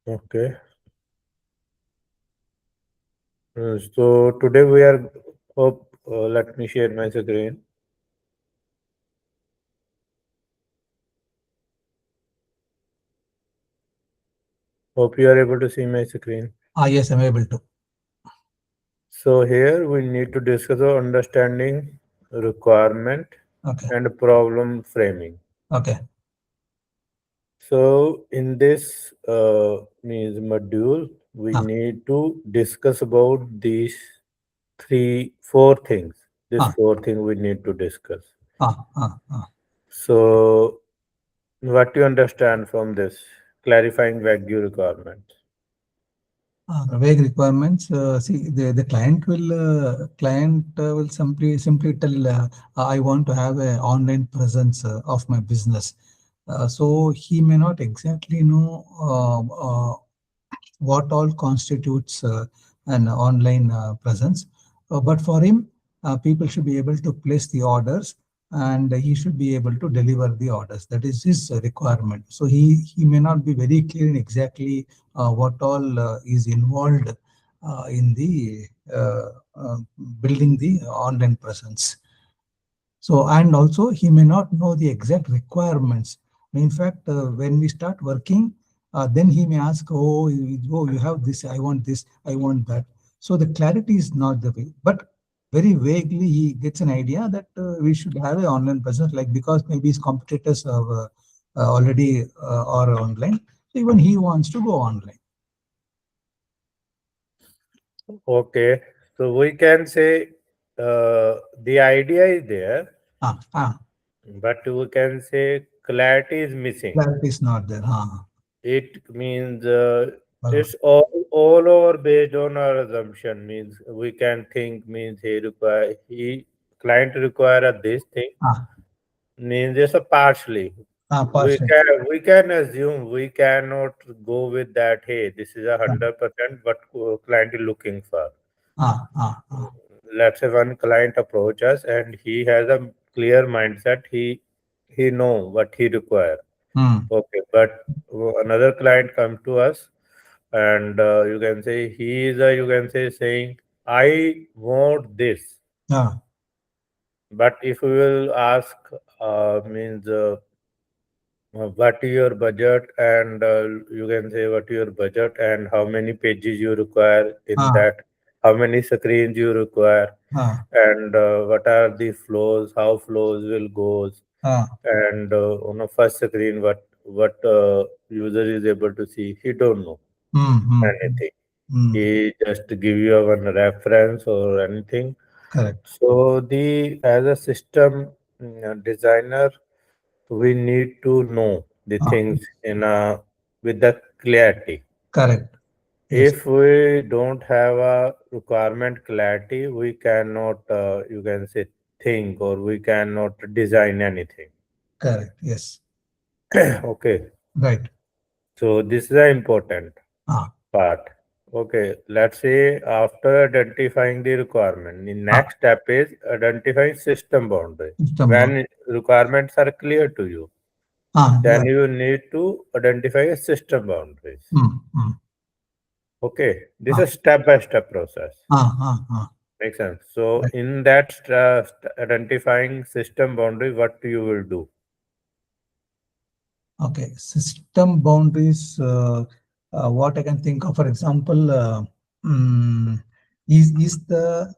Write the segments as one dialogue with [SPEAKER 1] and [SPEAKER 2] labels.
[SPEAKER 1] Okay. So today we are hope let me share my screen. Hope you are able to see my screen.
[SPEAKER 2] Yes, I'm able to.
[SPEAKER 1] So here we need to discuss our understanding requirement
[SPEAKER 2] Okay.
[SPEAKER 1] and problem framing.
[SPEAKER 2] Okay.
[SPEAKER 1] So in this means module, we
[SPEAKER 2] Ah,
[SPEAKER 1] need to discuss about these four things. This
[SPEAKER 2] ah,
[SPEAKER 1] four thing we need to discuss.
[SPEAKER 2] ah.
[SPEAKER 1] So what do you understand from this clarifying vague requirements?
[SPEAKER 2] The vague requirements. See, the client will simply tell, I want to have an online presence of my business. So he may not exactly know what all constitutes an online presence. But for him, people should be able to place the orders and he should be able to deliver the orders. That is his requirement. So he may not be very clear in exactly what all is involved in the uh, building the online presence. So, and also he may not know the exact requirements. In fact, when we start working, then he may ask, oh, you have this, I want that. So the clarity is not the way, but very vaguely he gets an idea that we should have an online presence, like because maybe his competitors have already are online. So even he wants to go online.
[SPEAKER 1] Okay, so we can say the idea is there,
[SPEAKER 2] Ah, ah,
[SPEAKER 1] but we can say clarity is missing.
[SPEAKER 2] clarity is not there. Ah,
[SPEAKER 1] It means
[SPEAKER 2] ah,
[SPEAKER 1] it's all over based on our assumption. Means we can think means he client require this thing
[SPEAKER 2] ah,
[SPEAKER 1] means it's a partially.
[SPEAKER 2] partially.
[SPEAKER 1] We can assume we cannot go with that. Hey, this is 100% what client is looking for.
[SPEAKER 2] Ah, ah, ah.
[SPEAKER 1] Let's say one client approach us and he has a clear mindset. He know what he require.
[SPEAKER 2] Hmm.
[SPEAKER 1] Okay, but another client come to us and you can say he is you can say saying I want this.
[SPEAKER 2] Ah,
[SPEAKER 1] But if we will ask means what is your budget and you can say what is your budget and how many pages you require in
[SPEAKER 2] ah,
[SPEAKER 1] that, how many screens you require,
[SPEAKER 2] ah,
[SPEAKER 1] and what are the flows, how flows will goes,
[SPEAKER 2] ah.
[SPEAKER 1] and on a first screen what user is able to see. He don't know
[SPEAKER 2] Hmm, hmm,
[SPEAKER 1] anything.
[SPEAKER 2] hmm.
[SPEAKER 1] He just give you one reference or anything.
[SPEAKER 2] Correct.
[SPEAKER 1] So the as a system designer, we need to know the
[SPEAKER 2] Ah,
[SPEAKER 1] things in a with the clarity.
[SPEAKER 2] correct. Yes,
[SPEAKER 1] If we don't have a requirement clarity, we cannot you can say think or we cannot design anything.
[SPEAKER 2] correct. Yes,
[SPEAKER 1] Okay,
[SPEAKER 2] right.
[SPEAKER 1] so this is an important
[SPEAKER 2] Ah,
[SPEAKER 1] part. Okay, let's say after identifying the requirement, the
[SPEAKER 2] ah.
[SPEAKER 1] next step is identifying system boundary.
[SPEAKER 2] System bound.
[SPEAKER 1] When requirements are clear to you, then
[SPEAKER 2] Right.
[SPEAKER 1] you need to identify a system boundaries.
[SPEAKER 2] Hmm, hmm.
[SPEAKER 1] Okay, this
[SPEAKER 2] Ah,
[SPEAKER 1] is step by step process.
[SPEAKER 2] ah.
[SPEAKER 1] Makes sense. So
[SPEAKER 2] Right.
[SPEAKER 1] in that identifying system boundary, what you will do?
[SPEAKER 2] Okay. System boundaries. What I can think of, for example, mm, is the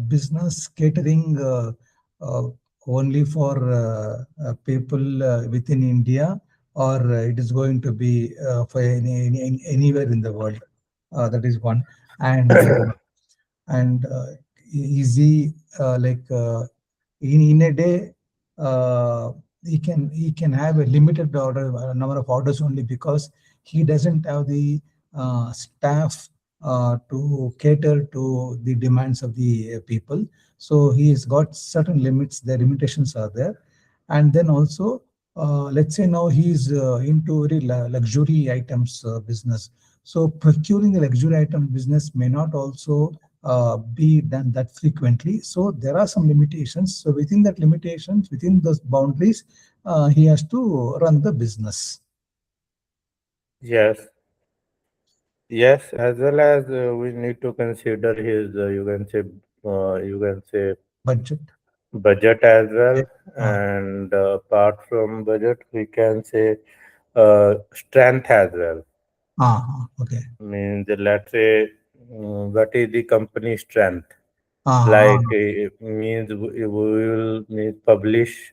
[SPEAKER 2] business catering uh, only for people within India, or it is going to be for anywhere in the world? That is one. And easy, like in a day, uh, he can have a limited order number of orders only, because he doesn't have the staff to cater to the demands of the people. So he's got certain limits, the limitations are there. And then also, let's say now he's into very luxury items business. So procuring the luxury item business may not also be done that frequently. So there are some limitations. So within that limitations, within those boundaries, he has to run the business.
[SPEAKER 1] Yes. Yes, as well as we need to consider his, you can say
[SPEAKER 2] budget.
[SPEAKER 1] budget as
[SPEAKER 2] Yeah.
[SPEAKER 1] well,
[SPEAKER 2] Ah,
[SPEAKER 1] and apart from budget, we can say strength as well.
[SPEAKER 2] okay.
[SPEAKER 1] Means let's say what is the company strength?
[SPEAKER 2] Ah,
[SPEAKER 1] Like means we will means publish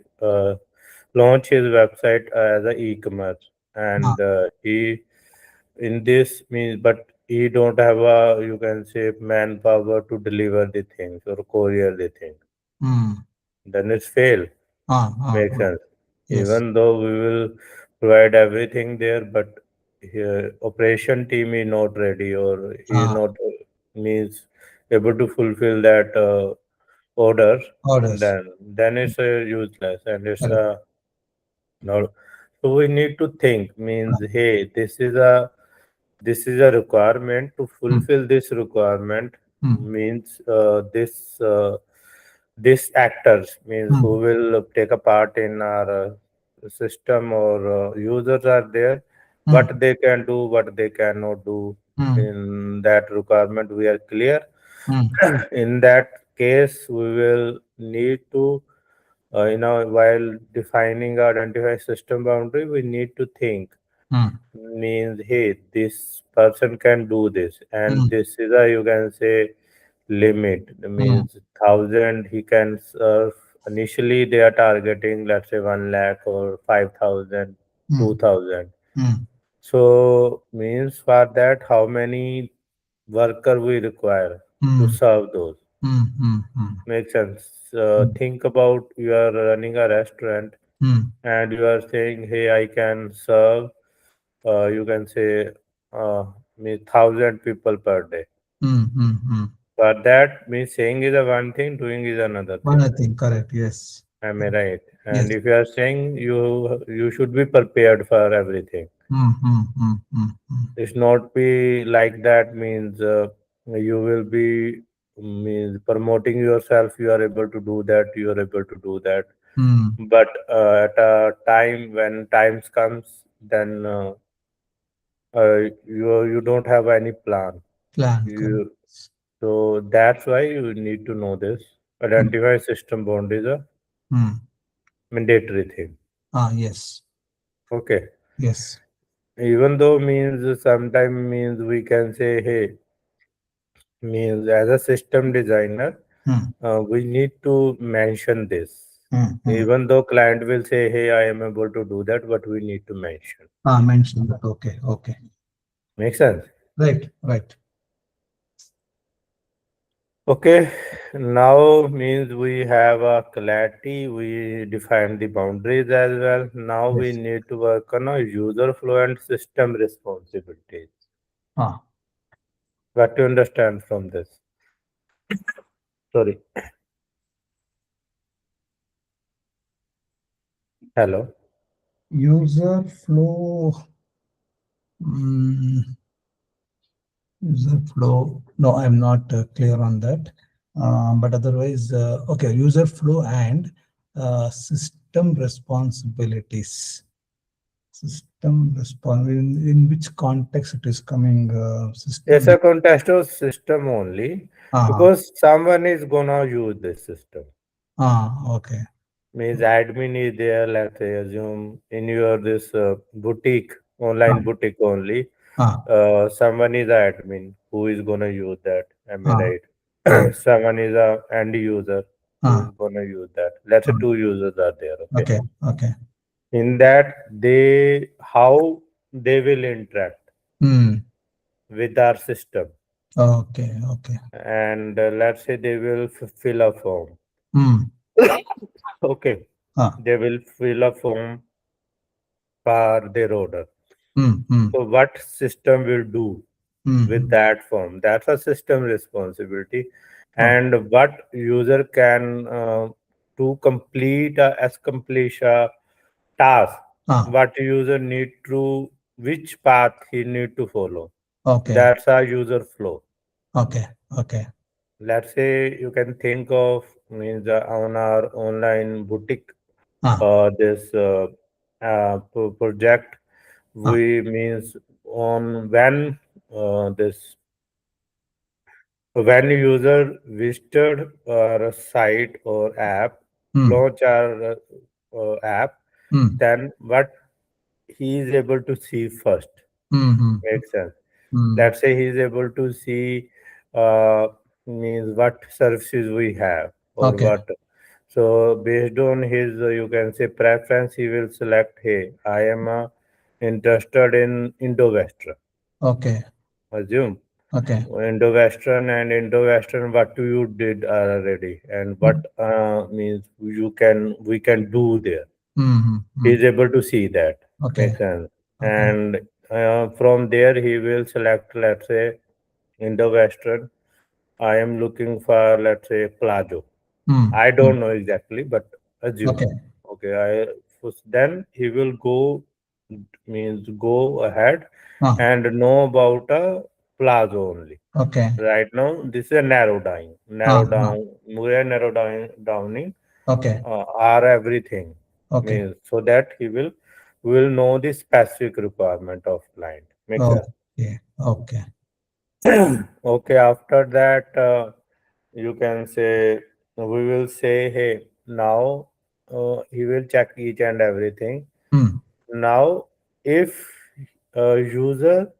[SPEAKER 1] launch his website as a e-commerce,
[SPEAKER 2] ah,
[SPEAKER 1] and he in this means but he don't have a you can say manpower to deliver the things or courier the thing,
[SPEAKER 2] mm,
[SPEAKER 1] then it's fail. Makes
[SPEAKER 2] ah.
[SPEAKER 1] sense.
[SPEAKER 2] Yes.
[SPEAKER 1] Even though we will provide everything there, but here operation team is not ready or he is
[SPEAKER 2] Ah,
[SPEAKER 1] not means able to fulfill that order,
[SPEAKER 2] orders.
[SPEAKER 1] then it's useless and it's
[SPEAKER 2] Correct.
[SPEAKER 1] not. So we need to think means hey this is a requirement to
[SPEAKER 2] Mm,
[SPEAKER 1] fulfill this requirement
[SPEAKER 2] mm,
[SPEAKER 1] means this actors means who
[SPEAKER 2] mm,
[SPEAKER 1] will take a part in our system or users are there,
[SPEAKER 2] mm,
[SPEAKER 1] what they can do what they cannot do
[SPEAKER 2] mm,
[SPEAKER 1] in that requirement we are clear.
[SPEAKER 2] mm,
[SPEAKER 1] In that case we will need to while defining our identify system boundary we need to think
[SPEAKER 2] mm,
[SPEAKER 1] means hey this person can do this and
[SPEAKER 2] mm,
[SPEAKER 1] this is a you can say limit.
[SPEAKER 2] mm,
[SPEAKER 1] Means 1,000 he can serve. Initially they are targeting let's say 1 lakh or 5,000,
[SPEAKER 2] mm,
[SPEAKER 1] 2,000.
[SPEAKER 2] mm,
[SPEAKER 1] So means for that how many worker we require to
[SPEAKER 2] mm,
[SPEAKER 1] serve those.
[SPEAKER 2] mm,
[SPEAKER 1] Makes sense.
[SPEAKER 2] mm,
[SPEAKER 1] Think about you are running a restaurant
[SPEAKER 2] mm,
[SPEAKER 1] and you are saying hey I can serve you can say uh, me 1,000 people per day.
[SPEAKER 2] mm.
[SPEAKER 1] But that means saying is a one thing, doing is another
[SPEAKER 2] One,
[SPEAKER 1] thing.
[SPEAKER 2] I think, correct. Yes.
[SPEAKER 1] Am I right?
[SPEAKER 2] Yes.
[SPEAKER 1] And if you are saying you should be prepared for everything.
[SPEAKER 2] Mm.
[SPEAKER 1] It's not be like that means you will be means promoting yourself. You are able to do that. You are able to do that.
[SPEAKER 2] Mm.
[SPEAKER 1] But at a time when times comes, then you don't have any plan.
[SPEAKER 2] Plan, correct.
[SPEAKER 1] You so that's why you need to know this.
[SPEAKER 2] Mm,
[SPEAKER 1] Identify system bound is a
[SPEAKER 2] mm.
[SPEAKER 1] mandatory thing.
[SPEAKER 2] Yes.
[SPEAKER 1] Okay.
[SPEAKER 2] Yes.
[SPEAKER 1] Even though means sometime means we can say, hey, means as a system designer,
[SPEAKER 2] Mm,
[SPEAKER 1] we need to mention this.
[SPEAKER 2] mm.
[SPEAKER 1] Even though client will say, hey, I am able to do that, but we need to mention.
[SPEAKER 2] Mention that. Okay. Okay.
[SPEAKER 1] Make sense?
[SPEAKER 2] Right. Right.
[SPEAKER 1] Okay, now means we have a clarity, we define the boundaries as well. Now we
[SPEAKER 2] Yes.
[SPEAKER 1] need to work on a user flow and system responsibilities.
[SPEAKER 2] Ah.
[SPEAKER 1] What to understand from this? Sorry. Hello.
[SPEAKER 2] User flow. Mm, user flow. No, I'm not clear on that. But otherwise, okay. User flow and system responsibilities. System response. In which context it is coming?
[SPEAKER 1] It's
[SPEAKER 2] System.
[SPEAKER 1] a context of system only
[SPEAKER 2] Ah.
[SPEAKER 1] because someone is gonna use this system.
[SPEAKER 2] Okay.
[SPEAKER 1] Means admin is there, let's say assume in your this boutique,
[SPEAKER 2] Ah.
[SPEAKER 1] online boutique only.
[SPEAKER 2] Ah.
[SPEAKER 1] Someone is a admin who is gonna use that. Am I
[SPEAKER 2] Ah. Ah.
[SPEAKER 1] right? Someone is a end user who is
[SPEAKER 2] Ah.
[SPEAKER 1] gonna use that. Let's say
[SPEAKER 2] ah.
[SPEAKER 1] two users are there. Okay,
[SPEAKER 2] Okay. Okay.
[SPEAKER 1] in that they how they will interact
[SPEAKER 2] Hmm.
[SPEAKER 1] with our system,
[SPEAKER 2] Okay. Okay.
[SPEAKER 1] and let's say they will fill a form.
[SPEAKER 2] Hmm.
[SPEAKER 1] Okay,
[SPEAKER 2] Ah.
[SPEAKER 1] they will fill a form for their order.
[SPEAKER 2] Hmm. Hmm.
[SPEAKER 1] So what system will do with
[SPEAKER 2] Hmm.
[SPEAKER 1] that form? That's a system responsibility.
[SPEAKER 2] Oh.
[SPEAKER 1] And what user can to complete accomplish a task,
[SPEAKER 2] Ah.
[SPEAKER 1] what user need to which path he need to follow.
[SPEAKER 2] Okay.
[SPEAKER 1] That's a user flow.
[SPEAKER 2] Okay. Okay.
[SPEAKER 1] Let's say you can think of means on our online boutique
[SPEAKER 2] Ah.
[SPEAKER 1] this project
[SPEAKER 2] Ah.
[SPEAKER 1] we means on when this when user visited a site or app,
[SPEAKER 2] Hmm.
[SPEAKER 1] launch our app,
[SPEAKER 2] Hmm.
[SPEAKER 1] then what he is able to see first.
[SPEAKER 2] Hmm. Hmm.
[SPEAKER 1] Makes sense.
[SPEAKER 2] Hmm.
[SPEAKER 1] Let's say he is able to see uh, means what services we have or
[SPEAKER 2] Okay.
[SPEAKER 1] what. So based on his, you can say preference, he will select. Hey, I am interested in Indo-Western.
[SPEAKER 2] Okay.
[SPEAKER 1] Assume
[SPEAKER 2] Okay.
[SPEAKER 1] Indo-Western and Indo-Western. What you did already, and what
[SPEAKER 2] Hmm.
[SPEAKER 1] means we can do there.
[SPEAKER 2] Hmm. Hmm.
[SPEAKER 1] He
[SPEAKER 2] Hmm.
[SPEAKER 1] is able to see that.
[SPEAKER 2] Okay.
[SPEAKER 1] Makes sense.
[SPEAKER 2] Okay.
[SPEAKER 1] And from there he will select, let's say, Indo-Western. I am looking for, let's say, Plazo.
[SPEAKER 2] Hmm.
[SPEAKER 1] I
[SPEAKER 2] Hmm.
[SPEAKER 1] don't know exactly, but assume.
[SPEAKER 2] Okay.
[SPEAKER 1] Okay, then he will go, means go ahead
[SPEAKER 2] Ah.
[SPEAKER 1] and know about a Plazo only.
[SPEAKER 2] Okay.
[SPEAKER 1] Right now, this is a
[SPEAKER 2] Ah.
[SPEAKER 1] narrow
[SPEAKER 2] Ah.
[SPEAKER 1] down, we are downing
[SPEAKER 2] Okay.
[SPEAKER 1] are everything,
[SPEAKER 2] Okay.
[SPEAKER 1] means so that he will know the specific requirement of client. Make sense?
[SPEAKER 2] Okay. Okay.
[SPEAKER 1] Okay, after that, you can say we will say, hey, now he will check each and everything.
[SPEAKER 2] Hmm.
[SPEAKER 1] Now, if a user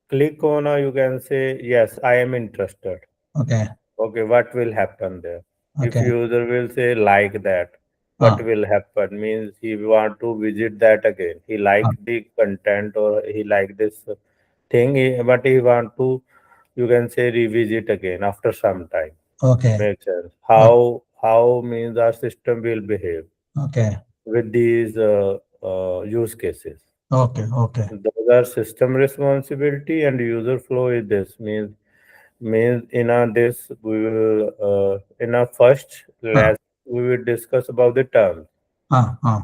[SPEAKER 1] click on a, you can say, yes, I am interested.
[SPEAKER 2] Okay.
[SPEAKER 1] Okay, what will happen there? If
[SPEAKER 2] Okay.
[SPEAKER 1] user will say like that, what
[SPEAKER 2] Ah.
[SPEAKER 1] will happen? Means he want to visit that again. He
[SPEAKER 2] Ah.
[SPEAKER 1] like the content or he like this thing, but he want to, you can say, revisit again after some time.
[SPEAKER 2] Okay.
[SPEAKER 1] Makes sense.
[SPEAKER 2] Ah.
[SPEAKER 1] How means our system will behave
[SPEAKER 2] Okay.
[SPEAKER 1] with these use cases.
[SPEAKER 2] Okay. Okay.
[SPEAKER 1] Those are system responsibility and user flow is this means in a this we will in a first
[SPEAKER 2] Ah.
[SPEAKER 1] class we will discuss about the terms.
[SPEAKER 2] Ah. Ah.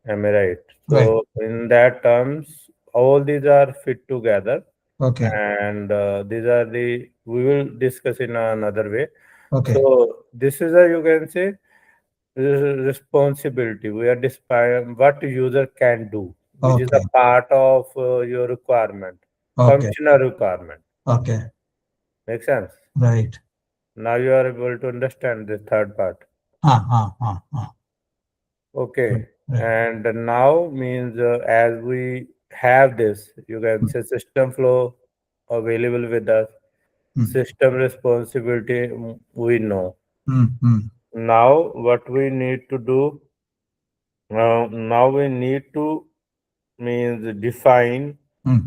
[SPEAKER 1] Am I right?
[SPEAKER 2] Right.
[SPEAKER 1] So in that terms, all these are fit together,
[SPEAKER 2] Okay.
[SPEAKER 1] and these are the we will discuss in another way.
[SPEAKER 2] Okay.
[SPEAKER 1] So this is a, you can say, responsibility. We are defining what user can do, which is a
[SPEAKER 2] Okay.
[SPEAKER 1] part of your requirement,
[SPEAKER 2] Okay.
[SPEAKER 1] functional requirement.
[SPEAKER 2] Okay.
[SPEAKER 1] Make sense?
[SPEAKER 2] Right.
[SPEAKER 1] Now you are able to understand the third part.
[SPEAKER 2] Ah. Ah. Ah. Ah.
[SPEAKER 1] Okay.
[SPEAKER 2] Right. Right.
[SPEAKER 1] And now means as we have this, you can
[SPEAKER 2] Hmm.
[SPEAKER 1] say system flow available with us,
[SPEAKER 2] Hmm.
[SPEAKER 1] system responsibility we know.
[SPEAKER 2] Hmm. Hmm.
[SPEAKER 1] Now what we need to do, now we need to means define
[SPEAKER 2] Hmm.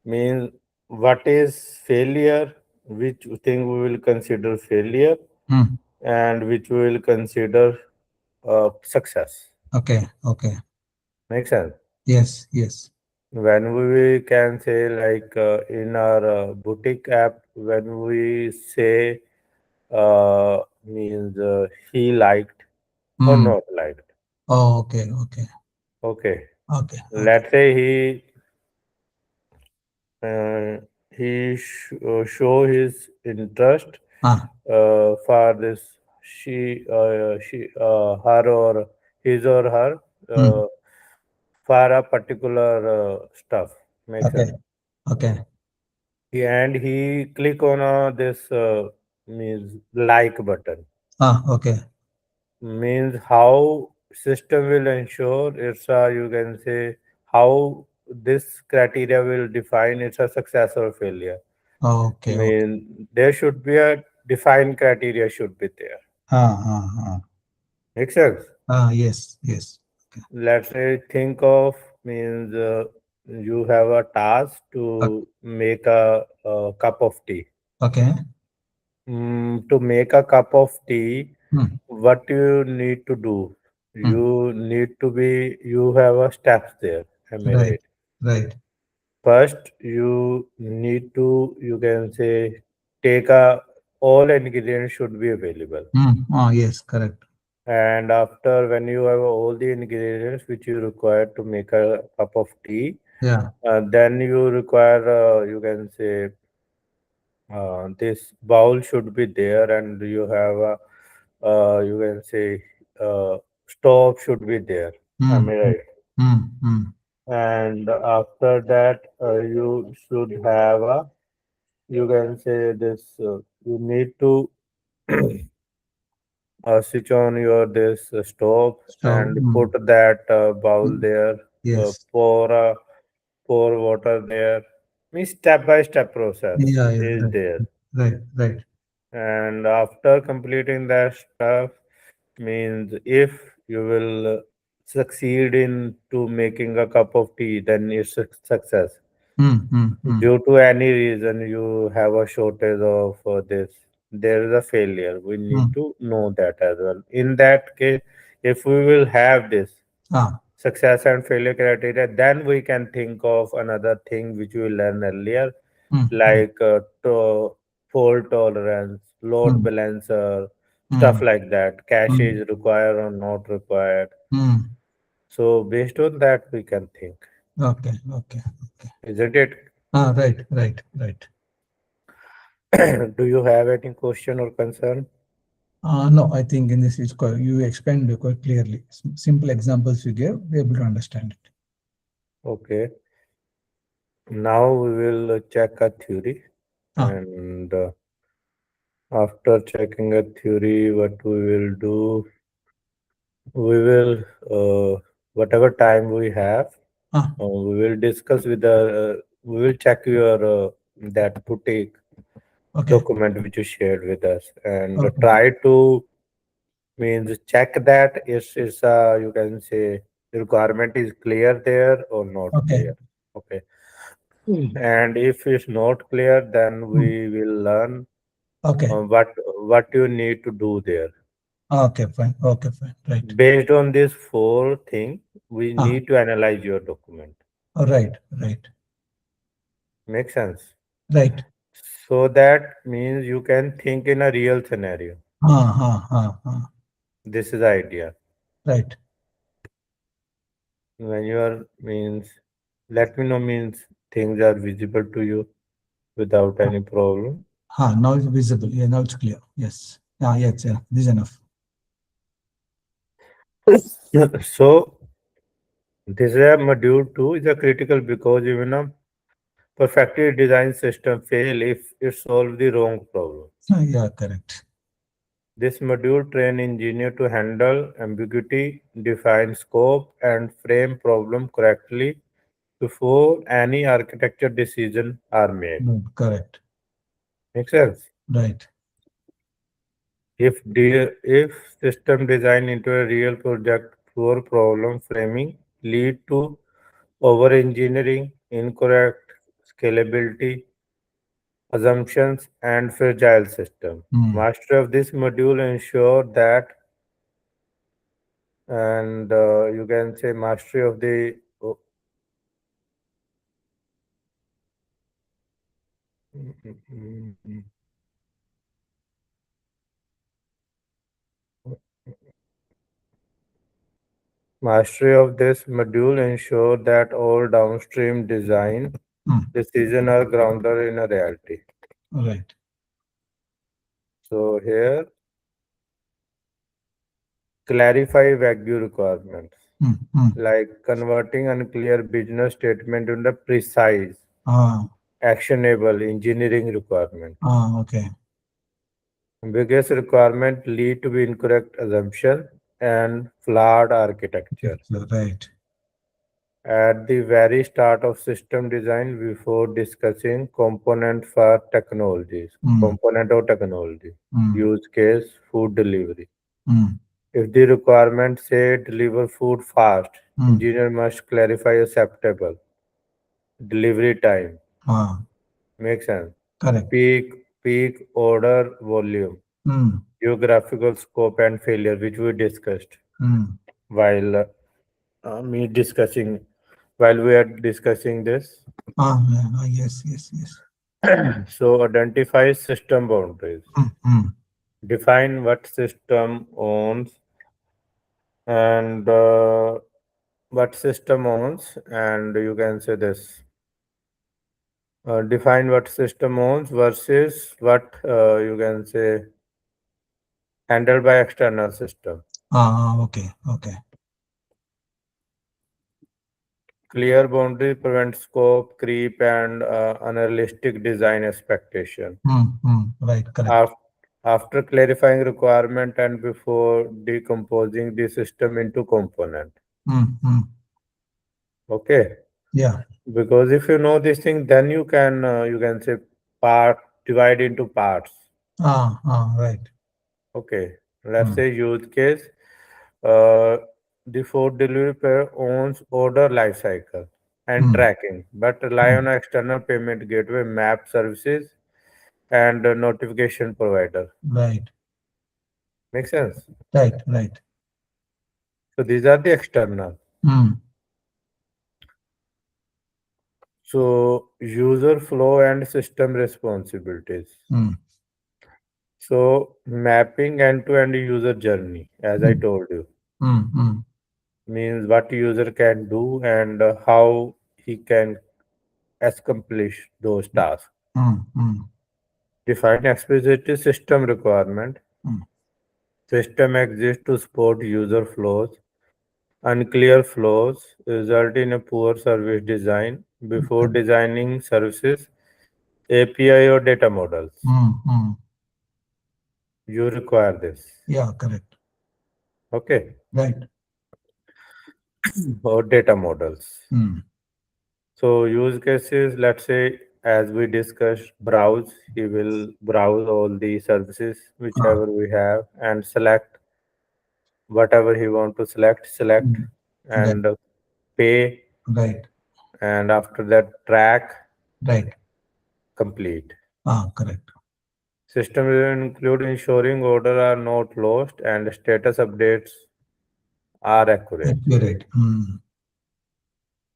[SPEAKER 1] means what is failure, which thing we will consider failure,
[SPEAKER 2] Hmm.
[SPEAKER 1] and which we will consider success.
[SPEAKER 2] Okay. Okay.
[SPEAKER 1] Make sense?
[SPEAKER 2] Yes. Yes.
[SPEAKER 1] When we can say like in our boutique app, when we say means he liked or
[SPEAKER 2] Hmm.
[SPEAKER 1] not liked.
[SPEAKER 2] Oh, okay. Okay.
[SPEAKER 1] Okay,
[SPEAKER 2] Okay. Okay.
[SPEAKER 1] let's say uh, show his interest
[SPEAKER 2] Ah.
[SPEAKER 1] for this she her or his or her
[SPEAKER 2] Hmm.
[SPEAKER 1] for a particular stuff. Makes
[SPEAKER 2] Okay.
[SPEAKER 1] sense.
[SPEAKER 2] Okay.
[SPEAKER 1] And he click on this means like button,
[SPEAKER 2] Ah. Okay.
[SPEAKER 1] means how system will ensure it's a, you can say, how this criteria will define it's a success or failure.
[SPEAKER 2] Okay. Okay.
[SPEAKER 1] Mean there should be a defined criteria should be there.
[SPEAKER 2] Ah. Ah. Ah.
[SPEAKER 1] Makes sense.
[SPEAKER 2] Ah. Yes. Yes. Okay.
[SPEAKER 1] Let's say think of means you have a task
[SPEAKER 2] Okay.
[SPEAKER 1] to make a cup of tea.
[SPEAKER 2] Okay.
[SPEAKER 1] To make a cup of tea,
[SPEAKER 2] Hmm.
[SPEAKER 1] what you need to do?
[SPEAKER 2] Hmm.
[SPEAKER 1] You have a steps there. Am I
[SPEAKER 2] Right.
[SPEAKER 1] right?
[SPEAKER 2] Right.
[SPEAKER 1] First, you need to, you can say, take a, all ingredients should be available.
[SPEAKER 2] Hmm. Ah. Yes. Correct.
[SPEAKER 1] And after, when you have all the ingredients which you require to make a cup of tea,
[SPEAKER 2] Yeah.
[SPEAKER 1] then you require, you can say, this bowl should be there, and you have a, you can say, stove should be there.
[SPEAKER 2] Hmm.
[SPEAKER 1] Am I
[SPEAKER 2] Hmm.
[SPEAKER 1] right?
[SPEAKER 2] Hmm. Hmm.
[SPEAKER 1] And after that, you should have a, you can say this, you need to switch on your this stove
[SPEAKER 2] So,
[SPEAKER 1] and put that bowl
[SPEAKER 2] mm,
[SPEAKER 1] there,
[SPEAKER 2] yes.
[SPEAKER 1] pour water there. Means step by step process
[SPEAKER 2] Yeah, yeah,
[SPEAKER 1] is
[SPEAKER 2] right,
[SPEAKER 1] there.
[SPEAKER 2] right, right.
[SPEAKER 1] And after completing that stuff, means if you will succeed in to making a cup of tea, then it's a success. Due to any reason you have a shortage of this, there is a failure. We need
[SPEAKER 2] Mm.
[SPEAKER 1] to know that as well. In that case, if we will have this
[SPEAKER 2] Ah,
[SPEAKER 1] success and failure criteria, then we can think of another thing which we learned earlier,
[SPEAKER 2] mm, mm,
[SPEAKER 1] like fault tolerance, load
[SPEAKER 2] mm,
[SPEAKER 1] balancer, stuff
[SPEAKER 2] mm,
[SPEAKER 1] like that. Cache
[SPEAKER 2] mm,
[SPEAKER 1] is required or not required.
[SPEAKER 2] mm.
[SPEAKER 1] So based on that, we can think,
[SPEAKER 2] Okay, okay, okay.
[SPEAKER 1] isn't it?
[SPEAKER 2] Ah, right, right, right.
[SPEAKER 1] Do you have any question or concern?
[SPEAKER 2] No, I think in this is quite, you explained it quite clearly. Simple examples you gave, we're able to understand it.
[SPEAKER 1] Okay. Now we will check a theory,
[SPEAKER 2] Ah,
[SPEAKER 1] and after checking a theory, what we will do, we will whatever time we have,
[SPEAKER 2] ah,
[SPEAKER 1] we will discuss with the. We will check your that boutique
[SPEAKER 2] okay,
[SPEAKER 1] document which you shared with us, and
[SPEAKER 2] okay,
[SPEAKER 1] try to means check that is you can say the requirement is clear there or not
[SPEAKER 2] okay,
[SPEAKER 1] clear. Okay. And if it's not clear, then
[SPEAKER 2] mm,
[SPEAKER 1] we will learn
[SPEAKER 2] okay,
[SPEAKER 1] what you need to do there.
[SPEAKER 2] okay, fine, right.
[SPEAKER 1] Based on this four thing, we
[SPEAKER 2] Ah,
[SPEAKER 1] need to analyze your document.
[SPEAKER 2] right, right,
[SPEAKER 1] Make sense?
[SPEAKER 2] right.
[SPEAKER 1] So that means you can think in a real scenario.
[SPEAKER 2] Ah, ah, ah, ah,
[SPEAKER 1] This is the idea.
[SPEAKER 2] right.
[SPEAKER 1] When you are means, let me know means things are visible to you without any problem.
[SPEAKER 2] Ah, now it's visible. Yeah, now it's clear. Yes. Ah, yes, yeah, this is enough.
[SPEAKER 1] So this is a module two is a critical because even a perfectly designed system fail if it solves the wrong problem.
[SPEAKER 2] Ah, yeah, correct.
[SPEAKER 1] This module train engineer to handle ambiguity, define scope, and frame problem correctly before any architecture decision are made.
[SPEAKER 2] Correct.
[SPEAKER 1] Make sense?
[SPEAKER 2] Right.
[SPEAKER 1] If system design into a real project, poor problem framing lead to over engineering, incorrect scalability, assumptions, and fragile system.
[SPEAKER 2] Mm.
[SPEAKER 1] Mastery of this module ensure that, and you can say mastery of the mastery of this module ensure that all downstream design
[SPEAKER 2] Mm.
[SPEAKER 1] decisions are grounded in a reality.
[SPEAKER 2] Right.
[SPEAKER 1] So here, clarify vague requirements,
[SPEAKER 2] Mm. Mm.
[SPEAKER 1] like converting unclear business statement into precise,
[SPEAKER 2] Ah,
[SPEAKER 1] actionable engineering requirement.
[SPEAKER 2] ah, okay.
[SPEAKER 1] Biggest requirement lead to be incorrect assumption and flawed architecture.
[SPEAKER 2] Right.
[SPEAKER 1] At the very start of system design, before discussing
[SPEAKER 2] Mm.
[SPEAKER 1] component or technology,
[SPEAKER 2] Mm.
[SPEAKER 1] use case, food delivery.
[SPEAKER 2] Mm.
[SPEAKER 1] If the requirement say deliver food fast,
[SPEAKER 2] Mm.
[SPEAKER 1] engineer must clarify acceptable delivery time.
[SPEAKER 2] Ah,
[SPEAKER 1] Make sense.
[SPEAKER 2] correct.
[SPEAKER 1] Peak order volume,
[SPEAKER 2] Mm.
[SPEAKER 1] geographical scope and failure, which we discussed
[SPEAKER 2] Mm.
[SPEAKER 1] while me discussing while we are discussing this.
[SPEAKER 2] Ah, yeah, ah, yes, yes, yes.
[SPEAKER 1] So identify system boundaries.
[SPEAKER 2] Mm. Mm.
[SPEAKER 1] Define what system owns and and you can say this. Define what system owns versus what you can say handled by external system.
[SPEAKER 2] Ah, okay, okay.
[SPEAKER 1] Clear boundary prevents scope creep and unrealistic design expectation.
[SPEAKER 2] Right, correct.
[SPEAKER 1] Af- After clarifying requirement and before decomposing the system into component. Okay,
[SPEAKER 2] Yeah.
[SPEAKER 1] because if you know this thing, then you can say part divide into parts.
[SPEAKER 2] Right.
[SPEAKER 1] Okay, let's
[SPEAKER 2] Mm,
[SPEAKER 1] say use case. Uh, the food delivery pair owns order lifecycle and
[SPEAKER 2] mm,
[SPEAKER 1] tracking, but rely
[SPEAKER 2] mm.
[SPEAKER 1] on external payment gateway, map services, and notification provider.
[SPEAKER 2] Right,
[SPEAKER 1] Make sense?
[SPEAKER 2] right, right.
[SPEAKER 1] So these are the external.
[SPEAKER 2] Mm,
[SPEAKER 1] So user flow and system responsibilities.
[SPEAKER 2] mm,
[SPEAKER 1] So mapping end-to-end user journey, as I
[SPEAKER 2] mm,
[SPEAKER 1] told you,
[SPEAKER 2] mm.
[SPEAKER 1] means what user can do and how he can accomplish those tasks.
[SPEAKER 2] Mm.
[SPEAKER 1] Define explicit system requirement.
[SPEAKER 2] Mm.
[SPEAKER 1] System exists to support user flows. Unclear flows result in a poor service design. Before
[SPEAKER 2] Correct.
[SPEAKER 1] designing services, API or data models,
[SPEAKER 2] Mm.
[SPEAKER 1] you require this.
[SPEAKER 2] Yeah, correct.
[SPEAKER 1] Okay,
[SPEAKER 2] Right.
[SPEAKER 1] or data models.
[SPEAKER 2] Mm.
[SPEAKER 1] So use cases, let's say, as we discussed, browse. He will browse all the services
[SPEAKER 2] Ah,
[SPEAKER 1] whichever we have and select whatever he want to select
[SPEAKER 2] mm. Right,
[SPEAKER 1] and pay,
[SPEAKER 2] right,
[SPEAKER 1] and after that track,
[SPEAKER 2] right.
[SPEAKER 1] complete.
[SPEAKER 2] Correct.
[SPEAKER 1] System will include ensuring order are not lost and status updates are accurate.
[SPEAKER 2] Accurate.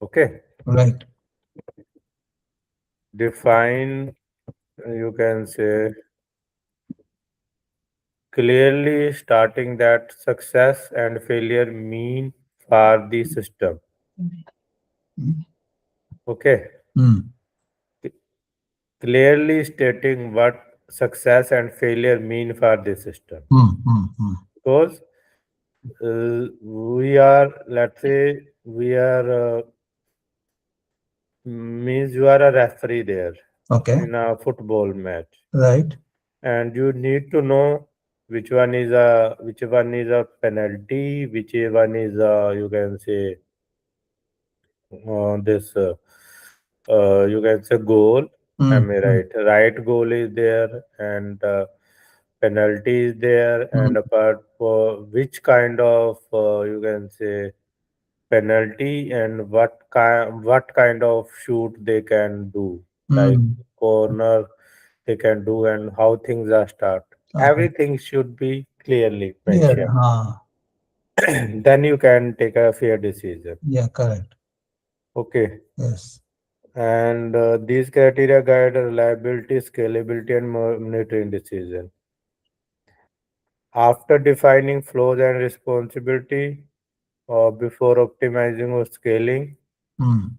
[SPEAKER 1] Okay.
[SPEAKER 2] Right.
[SPEAKER 1] Define, you can say, clearly starting that success and failure mean for the system.
[SPEAKER 2] Mm.
[SPEAKER 1] Okay.
[SPEAKER 2] Mm.
[SPEAKER 1] Clearly stating what success and failure mean for the system.
[SPEAKER 2] Mm.
[SPEAKER 1] Because we are, let's say, we are, means you are a referee there
[SPEAKER 2] Okay.
[SPEAKER 1] in a football match,
[SPEAKER 2] Right.
[SPEAKER 1] and you need to know which one is a penalty, which one is you can say this you can say goal. Am I
[SPEAKER 2] Mm.
[SPEAKER 1] right? Right goal is there and penalty is there, and
[SPEAKER 2] Mm.
[SPEAKER 1] apart for which kind of you can say penalty and what kind of shoot they can do, like
[SPEAKER 2] Mm.
[SPEAKER 1] corner they can do and how things are start.
[SPEAKER 2] Okay.
[SPEAKER 1] Everything should be clearly
[SPEAKER 2] Clear.
[SPEAKER 1] mentioned. Then you can take a fair decision.
[SPEAKER 2] Yeah, correct.
[SPEAKER 1] Okay.
[SPEAKER 2] Yes.
[SPEAKER 1] And these criteria guide reliability, scalability, and monitoring decision. After defining flows and responsibility, or before optimizing or scaling,
[SPEAKER 2] Mm.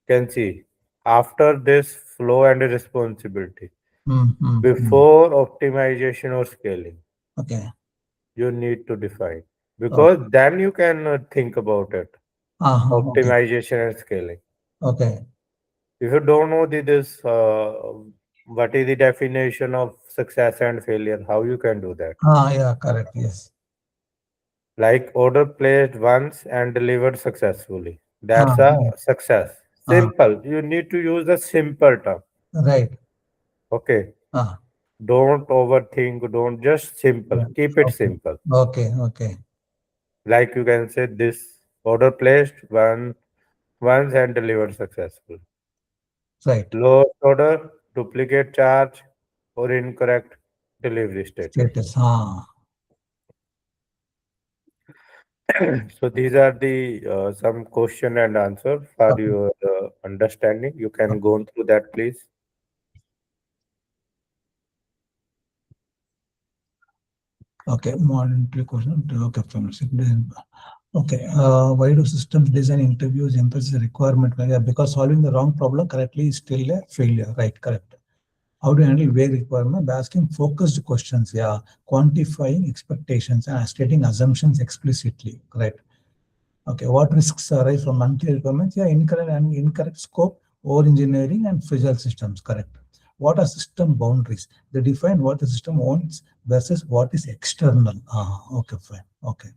[SPEAKER 1] can see after this flow and responsibility,
[SPEAKER 2] Mm.
[SPEAKER 1] before optimization or scaling,
[SPEAKER 2] Okay.
[SPEAKER 1] you need to define
[SPEAKER 2] Oh.
[SPEAKER 1] because then you can think about it.
[SPEAKER 2] Okay.
[SPEAKER 1] Optimization and scaling.
[SPEAKER 2] Okay.
[SPEAKER 1] If you don't know this, what is the definition of success and failure? How you can do that?
[SPEAKER 2] Yeah, correct. Yes.
[SPEAKER 1] Like order placed once and delivered successfully. That's a
[SPEAKER 2] Yeah.
[SPEAKER 1] success.
[SPEAKER 2] Ah,
[SPEAKER 1] Simple. You need to use the simple term.
[SPEAKER 2] right.
[SPEAKER 1] Okay.
[SPEAKER 2] Ah,
[SPEAKER 1] Don't overthink. Don't just simple.
[SPEAKER 2] yeah.
[SPEAKER 1] Keep it
[SPEAKER 2] Okay.
[SPEAKER 1] simple.
[SPEAKER 2] Okay. Okay.
[SPEAKER 1] Like you can say this order placed once and delivered successful.
[SPEAKER 2] Right.
[SPEAKER 1] Lost order, duplicate charge, or incorrect delivery status.
[SPEAKER 2] Status.
[SPEAKER 1] So these are the some question and answer for
[SPEAKER 2] Okay.
[SPEAKER 1] your understanding. You can go through that, please.
[SPEAKER 2] Okay. Modern question. Okay. From okay. Why do systems design interviews emphasize the requirement? Yeah, because solving the wrong problem correctly is still a failure. Right. Correct. How to handle vague requirement by asking focused questions, yeah, quantifying expectations and stating assumptions explicitly, correct. Okay, what risks arise from unclear requirements? Yeah, incorrect scope, over engineering, and fragile systems. Correct. What are system boundaries? They define what the system owns versus what is external. Ah, okay, fine. Okay.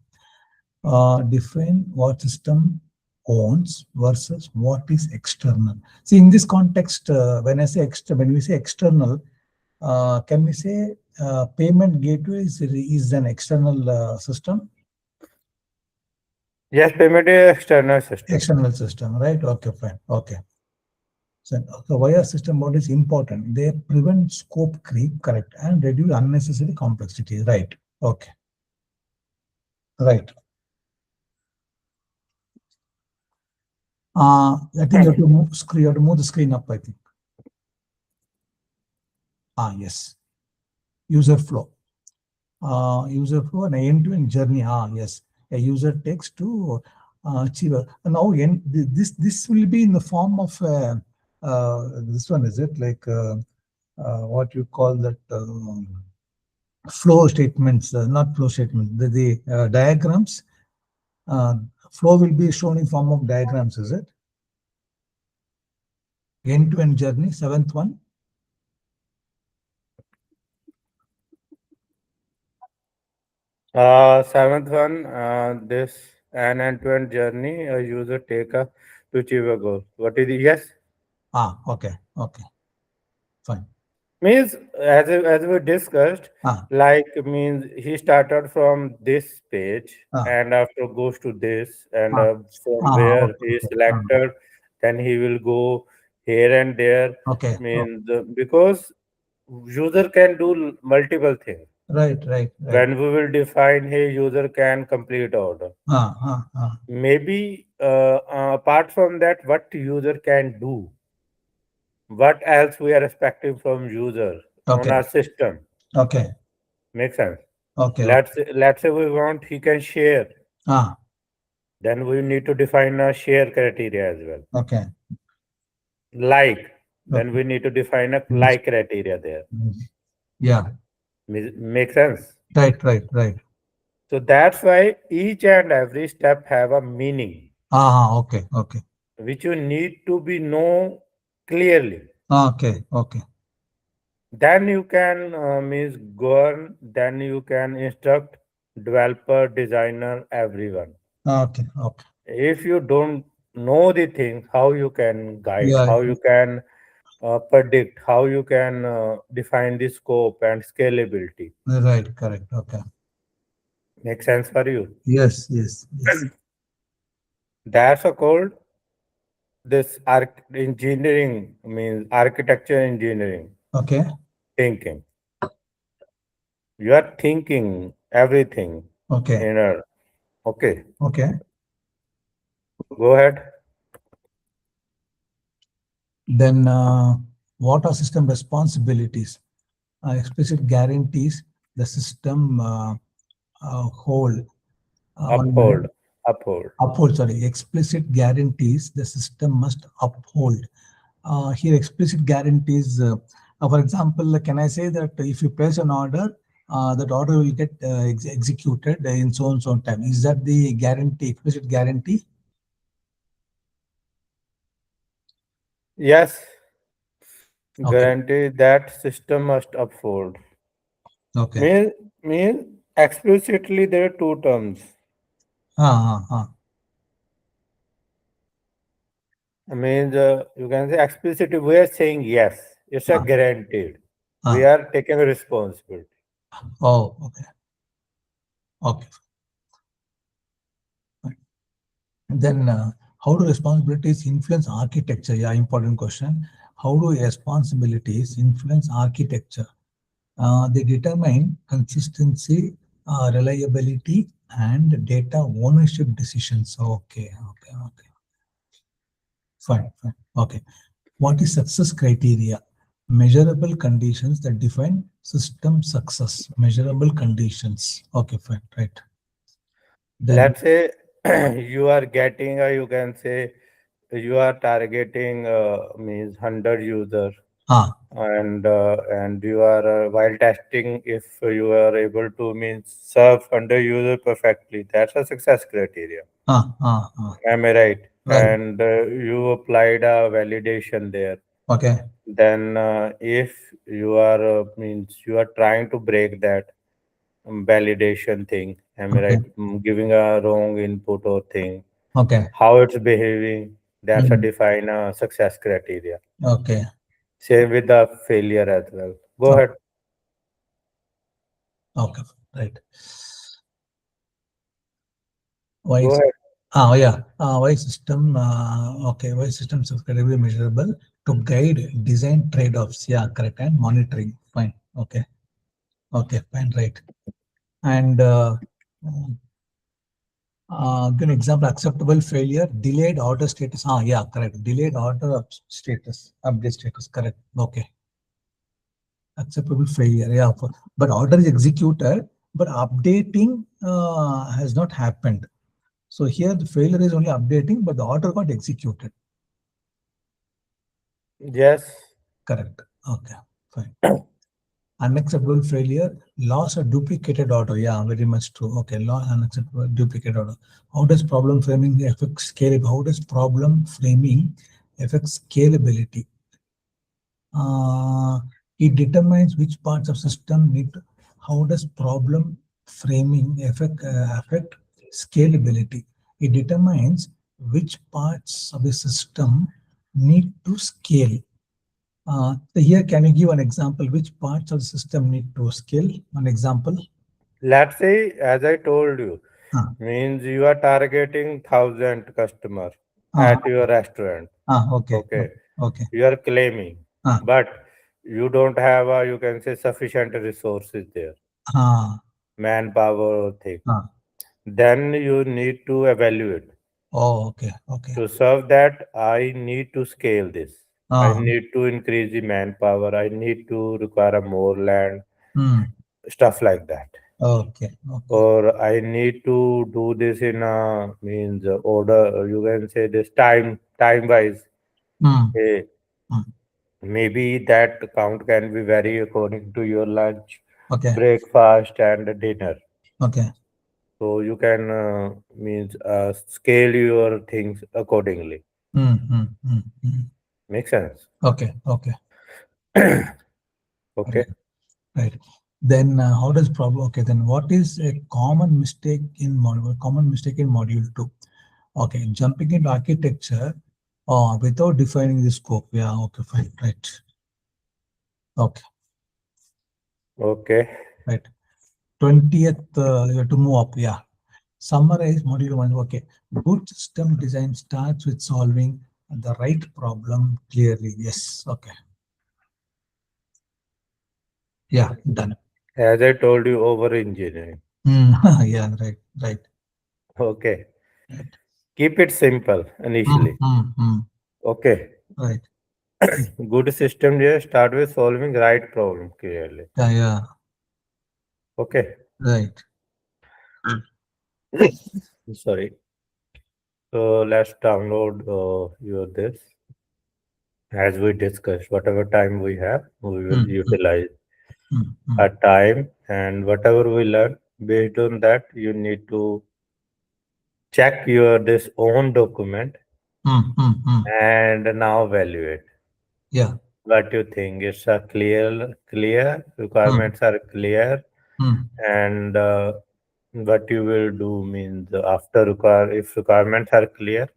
[SPEAKER 2] Define what system owns versus what is external. See, in this context, when we say external, can we say payment gateway is an external system?
[SPEAKER 1] Yes, payment is external system.
[SPEAKER 2] External system, right? Okay, fine. Okay. So, okay, why are system boundaries important? They prevent scope creep, correct, and reduce unnecessary complexity, right? Okay, right. I think you have to move screen. You have to move the screen up. I think. Yes. User flow. User flow and end-to-end journey. Yes. A user takes to achieve. Now, this will be in the form of this one. Is it like what you call that? Flow statements, not flow statements, the diagrams. Uh, Flow will be shown in form of diagrams, is it? End-to-end journey, seventh one.
[SPEAKER 1] Seventh one, this an end-to-end journey a user take to achieve a goal. What is the yes?
[SPEAKER 2] Okay, okay, fine.
[SPEAKER 1] Means as we discussed,
[SPEAKER 2] Ah,
[SPEAKER 1] like means he started from this page
[SPEAKER 2] ah,
[SPEAKER 1] and after goes to this and
[SPEAKER 2] ah,
[SPEAKER 1] from where
[SPEAKER 2] okay,
[SPEAKER 1] he
[SPEAKER 2] okay,
[SPEAKER 1] selected, then he will go here and there.
[SPEAKER 2] okay. Oh,
[SPEAKER 1] Means because user can do multiple things.
[SPEAKER 2] right, right, right.
[SPEAKER 1] When we will define hey user can complete order.
[SPEAKER 2] Ah.
[SPEAKER 1] Maybe apart from that, what user can do, what else we are expecting from user on
[SPEAKER 2] Okay,
[SPEAKER 1] our system.
[SPEAKER 2] okay,
[SPEAKER 1] Makes sense.
[SPEAKER 2] okay, okay.
[SPEAKER 1] Let's say we want he can share.
[SPEAKER 2] Ah,
[SPEAKER 1] Then we need to define a share criteria as well.
[SPEAKER 2] okay,
[SPEAKER 1] Like, then
[SPEAKER 2] okay.
[SPEAKER 1] we need to define a
[SPEAKER 2] Mm,
[SPEAKER 1] like criteria there.
[SPEAKER 2] mm. Yeah,
[SPEAKER 1] Make sense.
[SPEAKER 2] right, right, right.
[SPEAKER 1] So that's why each and every step have a meaning,
[SPEAKER 2] Okay, okay.
[SPEAKER 1] which you need to be know clearly.
[SPEAKER 2] Okay, okay,
[SPEAKER 1] Then you can means govern. Then you can instruct developer, designer, everyone.
[SPEAKER 2] okay, okay.
[SPEAKER 1] If you don't know the things, how you can guide,
[SPEAKER 2] Yeah,
[SPEAKER 1] how you can predict, how you can define the scope and scalability.
[SPEAKER 2] right, correct. Okay.
[SPEAKER 1] Make sense for you?
[SPEAKER 2] Yes, yes, yes.
[SPEAKER 1] That's a called this engineering means architecture engineering
[SPEAKER 2] Okay,
[SPEAKER 1] thinking. You are thinking everything
[SPEAKER 2] okay,
[SPEAKER 1] in a okay.
[SPEAKER 2] okay.
[SPEAKER 1] Go ahead.
[SPEAKER 2] Then what are system responsibilities? Explicit guarantees the system hold. One minute.
[SPEAKER 1] Uphold, uphold.
[SPEAKER 2] Uphold, sorry. Explicit guarantees the system must uphold. Here, explicit guarantees, for example, can I say that if you place an order, that order will get executed in so and so time? Is that the guarantee, explicit guarantee?
[SPEAKER 1] Yes,
[SPEAKER 2] Okay,
[SPEAKER 1] guarantee that system must uphold.
[SPEAKER 2] okay.
[SPEAKER 1] Mean explicitly there are two terms. Means you can say explicitly we are saying yes. It's a
[SPEAKER 2] Ah,
[SPEAKER 1] guaranteed. We
[SPEAKER 2] ah.
[SPEAKER 1] are taking responsibility.
[SPEAKER 2] Oh, okay, okay. Then, how do responsibilities influence architecture? Yeah, important question. How do responsibilities influence architecture? They determine consistency, reliability, and data ownership decisions. Okay. Fine. Okay. What is success criteria? Measurable conditions that define system success. Measurable conditions. Okay, fine, right. Then,
[SPEAKER 1] Let's say you are getting, you can say you are targeting means 100 user.
[SPEAKER 2] Ah,
[SPEAKER 1] and you are while testing, if you are able to means serve under user perfectly, that's a success criteria.
[SPEAKER 2] ah.
[SPEAKER 1] Am I right?
[SPEAKER 2] Right.
[SPEAKER 1] And you applied a validation there.
[SPEAKER 2] Okay.
[SPEAKER 1] Then if you are means you are trying to break that validation thing, am I
[SPEAKER 2] Okay.
[SPEAKER 1] right? Giving a wrong input or thing,
[SPEAKER 2] Okay.
[SPEAKER 1] how it's behaving, that's a
[SPEAKER 2] Mm.
[SPEAKER 1] define a success criteria.
[SPEAKER 2] Okay.
[SPEAKER 1] Same with the failure as well. Go
[SPEAKER 2] Okay.
[SPEAKER 1] ahead.
[SPEAKER 2] Okay. Right. Why
[SPEAKER 1] Go
[SPEAKER 2] is
[SPEAKER 1] ahead.
[SPEAKER 2] yeah. Why system? Okay. Why systems are credibly measurable to guide design trade-offs? Yeah. Correct. And monitoring. Fine. Okay. Okay. Fine. Right. And give an example, acceptable failure, delayed order status. Yeah, correct. Delayed order status, update status, correct. Okay. Acceptable failure, yeah. But order is executed, but updating has not happened. So here the failure is only updating, but the order got executed.
[SPEAKER 1] Yes.
[SPEAKER 2] Correct. Okay, fine. Unacceptable failure, loss or duplicated order. Yeah, very much true. Okay, loss, unacceptable, duplicate order. How does problem framing affect scalability? How does problem framing affect scalability? Uh, it determines which parts of system need. How does problem framing affect scalability? It determines which parts of the system need to scale. Here, can you give an example? Which parts of the system need to scale? An example?
[SPEAKER 1] Let's say, as I told you,
[SPEAKER 2] Ah,
[SPEAKER 1] means you are targeting 1,000 customer
[SPEAKER 2] ah,
[SPEAKER 1] at your restaurant.
[SPEAKER 2] okay,
[SPEAKER 1] Okay.
[SPEAKER 2] okay.
[SPEAKER 1] You are claiming,
[SPEAKER 2] Ah,
[SPEAKER 1] but you don't have a, you can say, sufficient resources there,
[SPEAKER 2] ah,
[SPEAKER 1] manpower or thing.
[SPEAKER 2] ah.
[SPEAKER 1] Then you need to evaluate.
[SPEAKER 2] Oh, okay, okay.
[SPEAKER 1] To serve that, I need to scale this. I
[SPEAKER 2] Ah,
[SPEAKER 1] need to increase the manpower. I need to require a more land,
[SPEAKER 2] hmm.
[SPEAKER 1] stuff like that.
[SPEAKER 2] Okay, okay.
[SPEAKER 1] Or I need to do this in a means order. You can say this time wise.
[SPEAKER 2] Hmm.
[SPEAKER 1] Hey,
[SPEAKER 2] Hmm.
[SPEAKER 1] maybe that count can be vary according to your lunch,
[SPEAKER 2] Okay,
[SPEAKER 1] breakfast, and dinner.
[SPEAKER 2] okay.
[SPEAKER 1] So you can means scale your things accordingly.
[SPEAKER 2] Hmm. Hmm. Hmm. Hmm.
[SPEAKER 1] Make sense?
[SPEAKER 2] Okay, okay.
[SPEAKER 1] Okay.
[SPEAKER 2] Right, right. Then how does problem? Okay, then what is a common mistake in module? Common mistake in module two. Okay, jumping into architecture without defining the scope. Yeah, okay, fine, right. Okay,
[SPEAKER 1] Okay.
[SPEAKER 2] right. 20th, you have to move up. Yeah. Summarize module one. Okay. Good system design starts with solving the right problem clearly. Yes. Okay. Yeah, done.
[SPEAKER 1] As I told you, over engineering.
[SPEAKER 2] Mm, yeah, right, right,
[SPEAKER 1] Okay.
[SPEAKER 2] right.
[SPEAKER 1] Keep it simple initially. Okay.
[SPEAKER 2] Right.
[SPEAKER 1] Good system here start with solving right problem clearly.
[SPEAKER 2] Yeah, yeah,
[SPEAKER 1] Okay.
[SPEAKER 2] right.
[SPEAKER 1] Sorry. So let's download your this. As we discussed, whatever time we have, we will
[SPEAKER 2] Mm, mm,
[SPEAKER 1] utilize
[SPEAKER 2] mm,
[SPEAKER 1] our time, and whatever we learn based on that, you need to check your this own document and now evaluate.
[SPEAKER 2] yeah.
[SPEAKER 1] What you think? It's a clear
[SPEAKER 2] Mm,
[SPEAKER 1] requirements are clear,
[SPEAKER 2] mm,
[SPEAKER 1] and what you will do means after require if requirements are clear,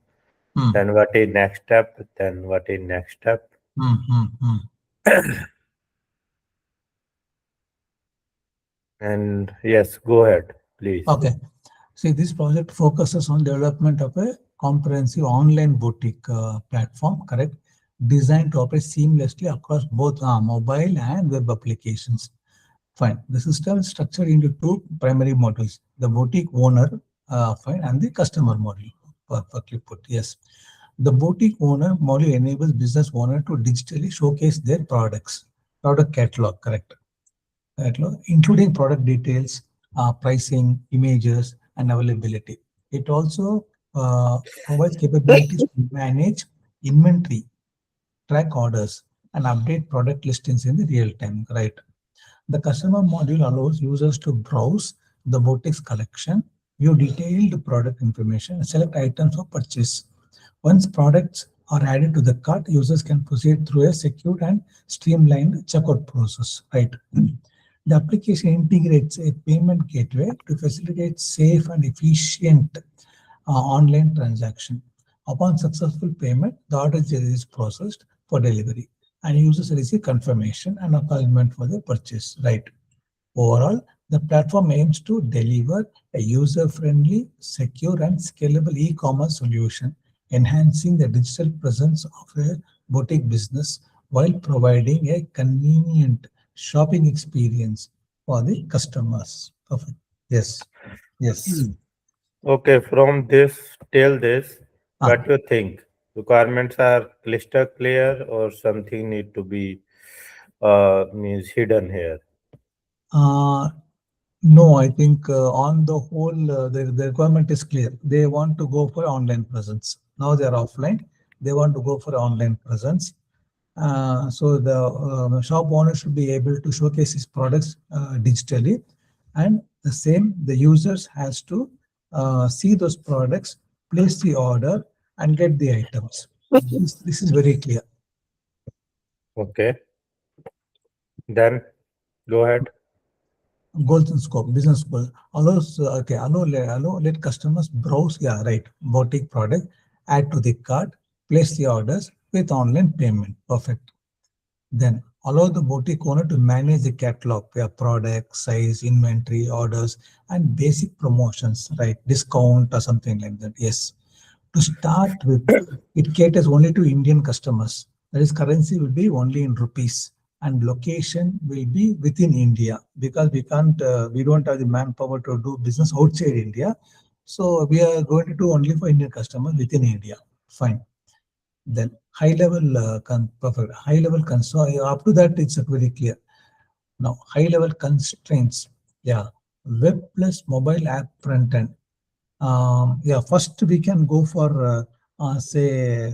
[SPEAKER 2] mm,
[SPEAKER 1] then what is next step? Then what is next step?
[SPEAKER 2] mm.
[SPEAKER 1] And yes, go ahead, please.
[SPEAKER 2] Okay. See, this project focuses on development of a comprehensive online boutique platform, correct? Designed to operate seamlessly across both mobile and web applications. Fine. The system is structured into two primary modules: the boutique owner, fine, and the customer module. Perfectly put. Yes. The boutique owner module enables business owner to digitally showcase their products, product catalog, correct? Catalog, including product details, pricing, images, and availability. It also provides capabilities to manage inventory, track orders, and update product listings in the real time, right? The customer module allows users to browse the boutique's collection, view detailed product information, and select items for purchase. Once products are added to the cart, users can proceed through a secure and streamlined checkout process, right? The application integrates a payment gateway to facilitate safe and efficient online transaction. Upon successful payment, the order is processed for delivery and users receive confirmation and acknowledgement for the purchase, right? Overall, the platform aims to deliver a user-friendly, secure, and scalable e-commerce solution, enhancing the digital presence of a boutique business while providing a convenient shopping experience for the customers. Perfect. Yes. Yes.
[SPEAKER 1] Okay, from this till this,
[SPEAKER 2] Ah,
[SPEAKER 1] what you think? Requirements are crystal clear or something need to be means hidden here?
[SPEAKER 2] uh, no, I think on the whole, the requirement is clear. They want to go for online presence. Now they are offline. They want to go for online presence. So the shop owner should be able to showcase his products digitally, and the same the users has to see those products, place the order, and get the items. This is very clear.
[SPEAKER 1] Okay, then go ahead.
[SPEAKER 2] Goals and scope, business goal allows okay allow let customers browse, yeah, right, boutique product, add to the cart, place the orders with online payment. Perfect. Then allow the boutique owner to manage the catalog, yeah, product, size, inventory, orders, and basic promotions, right? Discount or something like that. Yes. To start with, it caters only to Indian customers. That is, currency will be only in rupees and location will be within India because we don't have the manpower to do business outside India. So we are going to do only for Indian customers within India. Fine. Then high level, perfect. High level concern, up to that, it's very clear. Now, high level constraints. Yeah. Web plus mobile app front end. Yeah, first we can go for say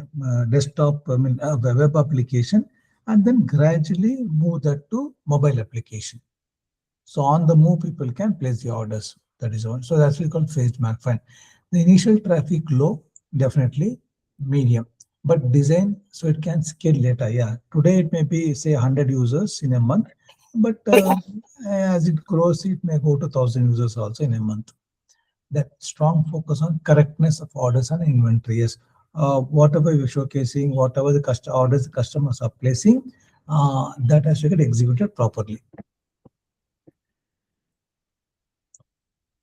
[SPEAKER 2] desktop, I mean web application, and then gradually move that to mobile application. So on the move, people can place the orders. That is one. So that's we call phased map. Fine. The initial traffic low, definitely medium, but design so it can scale later. Yeah. Today it may be say 100 users in a month, but as it grows, it may go to 1,000 users also in a month. That strong focus on correctness of orders and inventory. Yes. Whatever you're showcasing, whatever the orders the customers are placing, that has to get executed properly.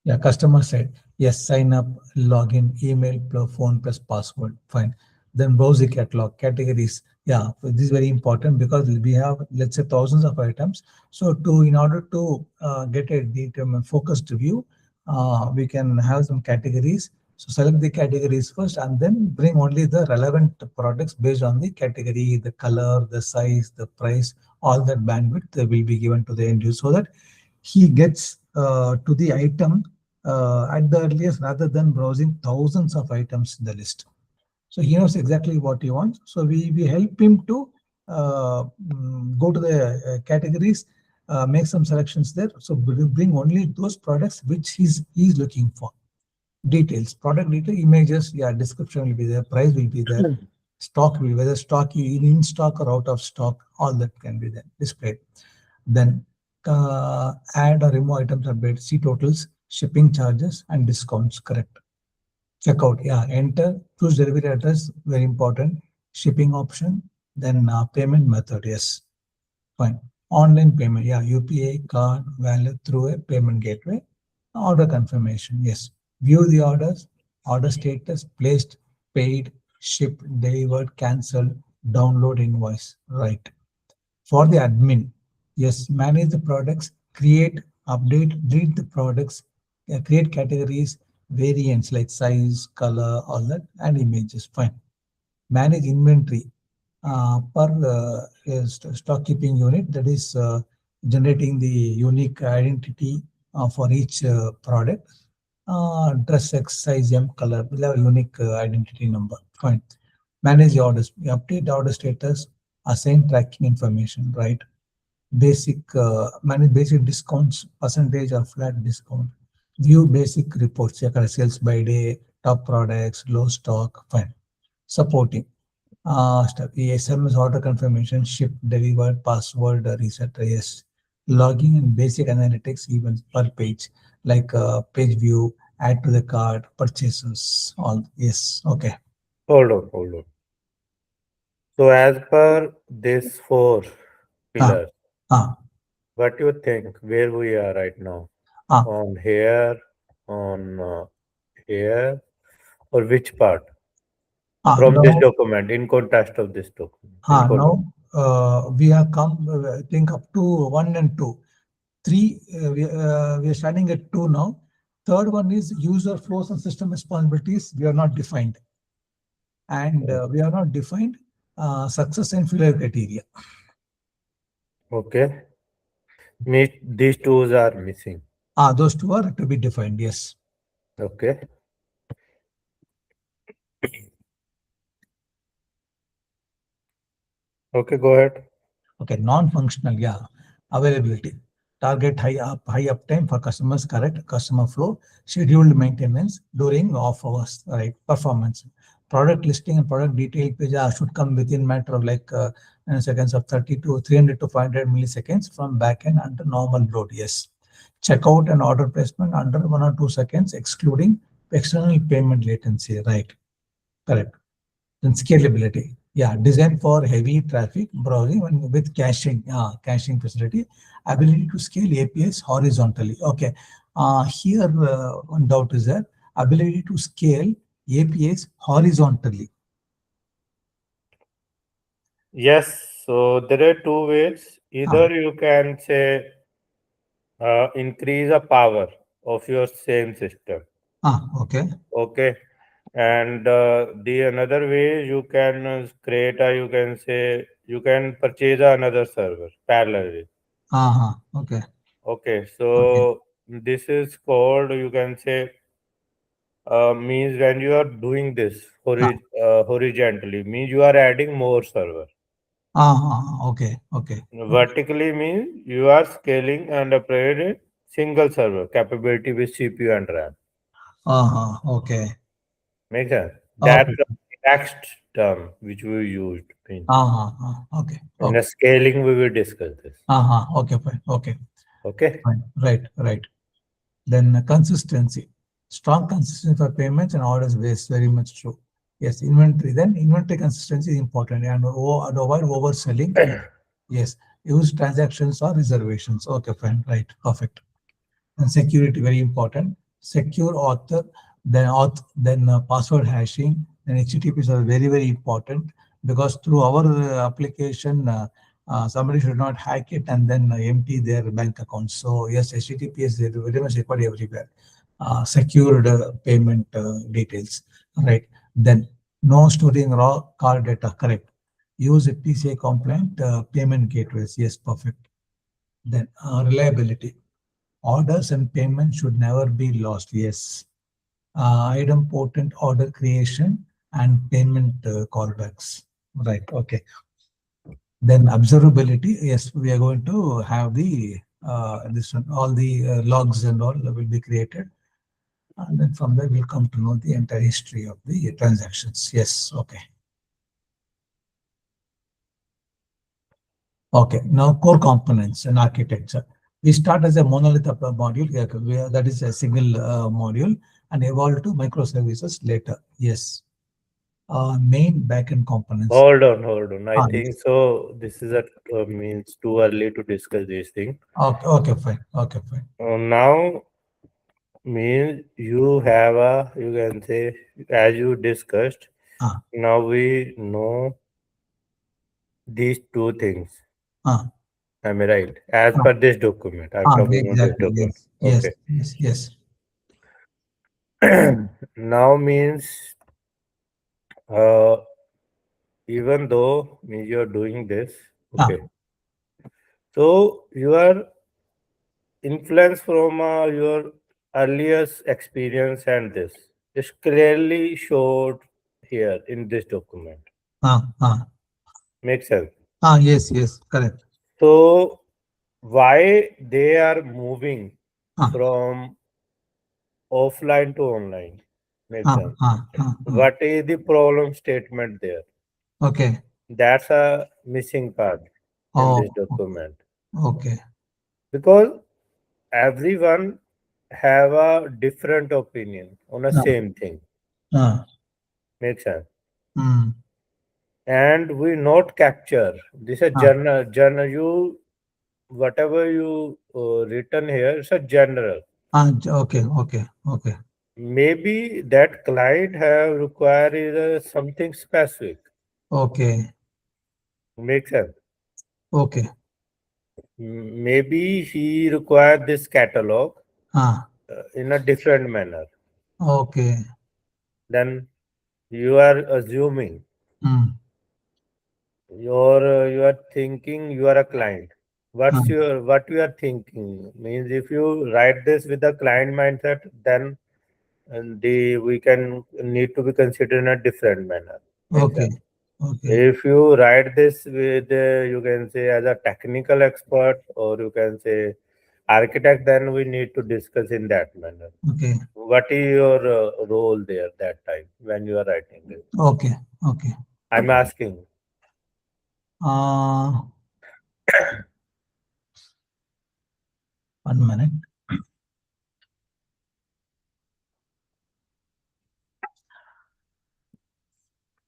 [SPEAKER 2] Yeah, customer side. Yes, sign up, login, email, plus phone plus password. Fine. Then browse the catalog, categories. Yeah, so this is very important because we have, let's say, thousands of items. So in order to get a detailed focused view, we can have some categories. So select the categories first and then bring only the relevant products based on the category, the color, the size, the price, all that bandwidth will be given to the end user so that he gets to the item at the earliest rather than browsing thousands of items in the list. So he knows exactly what he wants. So we help him to go to the categories, make some selections there. So we bring only those products which he's looking for. Details, product detail, images, yeah, description will be there, price will be there, stock will be whether stock in stock or out of stock, all that can be there displayed. Then add or remove items update, see totals, shipping charges, and discounts. Correct. Checkout. Yeah. Enter, choose delivery address. Very important. Shipping option. Then payment method. Yes. Fine. Online payment. Yeah. UPI, card, wallet through a payment gateway. Order confirmation. Yes. View the orders. Order status. Placed, paid, shipped, delivered, cancelled, download invoice. Right. For the admin, yes, manage the products, create, update, delete the products, create categories, variants like size, color, all that, and images. Fine. Manage inventory per stock keeping unit, that is generating the unique identity for each product. Dress X, size M, color will have a unique identity number. Fine. Manage the orders, update the order status, assign tracking information, right? Basic, manage basic discounts, percentage or flat discount, view basic reports, sales by day, top products, low stock, fine. Supporting stuff, SMS order confirmation, ship delivered, password reset, yes. Logging and basic analytics events per page, like page view, add to the cart, purchases, all, yes, okay.
[SPEAKER 1] Hold on, hold on. So as per these four
[SPEAKER 2] Ah,
[SPEAKER 1] pillars,
[SPEAKER 2] ah,
[SPEAKER 1] what you think where we are right now?
[SPEAKER 2] ah,
[SPEAKER 1] On here, on here, or which part from this
[SPEAKER 2] now,
[SPEAKER 1] document in contrast of this document? In
[SPEAKER 2] now
[SPEAKER 1] contrast.
[SPEAKER 2] we have come, I think up to one and two. Three, we are starting at two now. Third one is user flows and system responsibilities. We are not defined, and we are not defined success and failure criteria.
[SPEAKER 1] Okay. These two are missing.
[SPEAKER 2] Those two are to be defined. Yes.
[SPEAKER 1] Okay. Okay, go ahead.
[SPEAKER 2] Okay. Non-functional. Yeah. Availability. Target high uptime for customers. Correct. Customer flow. Scheduled maintenance during off hours. Right. Performance. Product listing and product detail page should come within matter of like seconds of 30 to 300 to 500 milliseconds from backend under normal load. Yes. Checkout and order placement under 1 or 2 seconds, excluding external payment latency. Right. Correct. Then scalability. Yeah, designed for heavy traffic browsing and with caching facility, ability to scale APIs horizontally. Okay. Here, one doubt is that ability to scale APIs horizontally.
[SPEAKER 1] Yes, so there are two ways.
[SPEAKER 2] Ah,
[SPEAKER 1] Either you can say increase the power of your same system.
[SPEAKER 2] okay.
[SPEAKER 1] Okay. And the another way you can create a, you can say, you can purchase another server parallelly.
[SPEAKER 2] Okay.
[SPEAKER 1] Okay.
[SPEAKER 2] Okay.
[SPEAKER 1] So this is called, you can say, means when you are doing this
[SPEAKER 2] Ah,
[SPEAKER 1] horizontally, means you are adding more server.
[SPEAKER 2] okay. Okay. Okay.
[SPEAKER 1] Vertically means you are scaling and upgrading single server capability with CPU and RAM.
[SPEAKER 2] Okay.
[SPEAKER 1] Make sense? That's
[SPEAKER 2] Okay.
[SPEAKER 1] the next term which we used in.
[SPEAKER 2] Okay.
[SPEAKER 1] In a
[SPEAKER 2] Okay.
[SPEAKER 1] scaling, we will discuss this.
[SPEAKER 2] Okay. Fine. Okay.
[SPEAKER 1] Okay.
[SPEAKER 2] Fine. Right. Right. Then consistency, strong consistency for payments and orders based, very much true. Yes, inventory. Then inventory consistency is important and avoid overselling. Yes, use transactions or reservations. Okay, fine, right, perfect. And security, very important. Secure author, then password hashing, then HTTPs are very important, because through our application, somebody should not hack it and then empty their bank account. So yes, HTTP is very much required everywhere. Secured payment details, right? Then no storing raw card data, correct. Use a PCI compliant payment gateways. Yes, perfect. Then reliability. Orders and payment should never be lost. Yes. Idempotent order creation and payment callbacks. Right. Okay. Then observability. Yes, we are going to have the this one, all the logs and all will be created, and then from there we'll come to know the entire history of the transactions. Yes. Okay. Okay. Now core components and architecture. We start as a monolith of a module. Yeah, that is a single module, and evolve to microservices later. Yes. Main backend components.
[SPEAKER 1] Hold on. I think
[SPEAKER 2] Yes.
[SPEAKER 1] so. This is a means too early to discuss these things.
[SPEAKER 2] Okay. Okay. Fine. Okay. Fine.
[SPEAKER 1] Now means you have a, you can say, as you discussed.
[SPEAKER 2] Ah.
[SPEAKER 1] Now we know these two things.
[SPEAKER 2] Ah.
[SPEAKER 1] Am I right? As
[SPEAKER 2] Ah.
[SPEAKER 1] per this document, I'm talking on this
[SPEAKER 2] Exactly.
[SPEAKER 1] document.
[SPEAKER 2] Yes. Yes.
[SPEAKER 1] Okay.
[SPEAKER 2] Yes. Yes.
[SPEAKER 1] Now means uh, even though means you're doing this,
[SPEAKER 2] Ah.
[SPEAKER 1] okay. So you are influenced from your earliest experience and this is clearly showed here in this document.
[SPEAKER 2] Ah. Ah.
[SPEAKER 1] Makes sense.
[SPEAKER 2] Yes, yes, correct.
[SPEAKER 1] So why they are moving
[SPEAKER 2] Ah,
[SPEAKER 1] from offline to online? Makes
[SPEAKER 2] ah,
[SPEAKER 1] sense.
[SPEAKER 2] ah, ah, ah.
[SPEAKER 1] What is the problem statement there?
[SPEAKER 2] Okay.
[SPEAKER 1] That's a missing part in this
[SPEAKER 2] Oh,
[SPEAKER 1] document
[SPEAKER 2] okay.
[SPEAKER 1] because everyone have a different opinion on the
[SPEAKER 2] Ah,
[SPEAKER 1] same thing.
[SPEAKER 2] ah,
[SPEAKER 1] Makes sense.
[SPEAKER 2] mm,
[SPEAKER 1] And we not capture this a
[SPEAKER 2] ah,
[SPEAKER 1] journal you whatever you written here is a general.
[SPEAKER 2] okay, okay, okay,
[SPEAKER 1] Maybe that client have required is something specific.
[SPEAKER 2] okay,
[SPEAKER 1] Makes sense.
[SPEAKER 2] okay.
[SPEAKER 1] Maybe he required this catalog
[SPEAKER 2] Ah,
[SPEAKER 1] in a different manner.
[SPEAKER 2] okay.
[SPEAKER 1] Then you are assuming
[SPEAKER 2] Mm,
[SPEAKER 1] you are thinking you are a client.
[SPEAKER 2] ah,
[SPEAKER 1] What you are thinking means if you write this with the client mindset, then the we can need to be considered in a different manner. Makes
[SPEAKER 2] okay,
[SPEAKER 1] sense.
[SPEAKER 2] okay,
[SPEAKER 1] If you write this with you can say as a technical expert or you can say architect, then we need to discuss in that manner.
[SPEAKER 2] okay,
[SPEAKER 1] What is your role there that time when you are writing this?
[SPEAKER 2] okay, okay.
[SPEAKER 1] I'm asking.
[SPEAKER 2] Uh, 1 minute.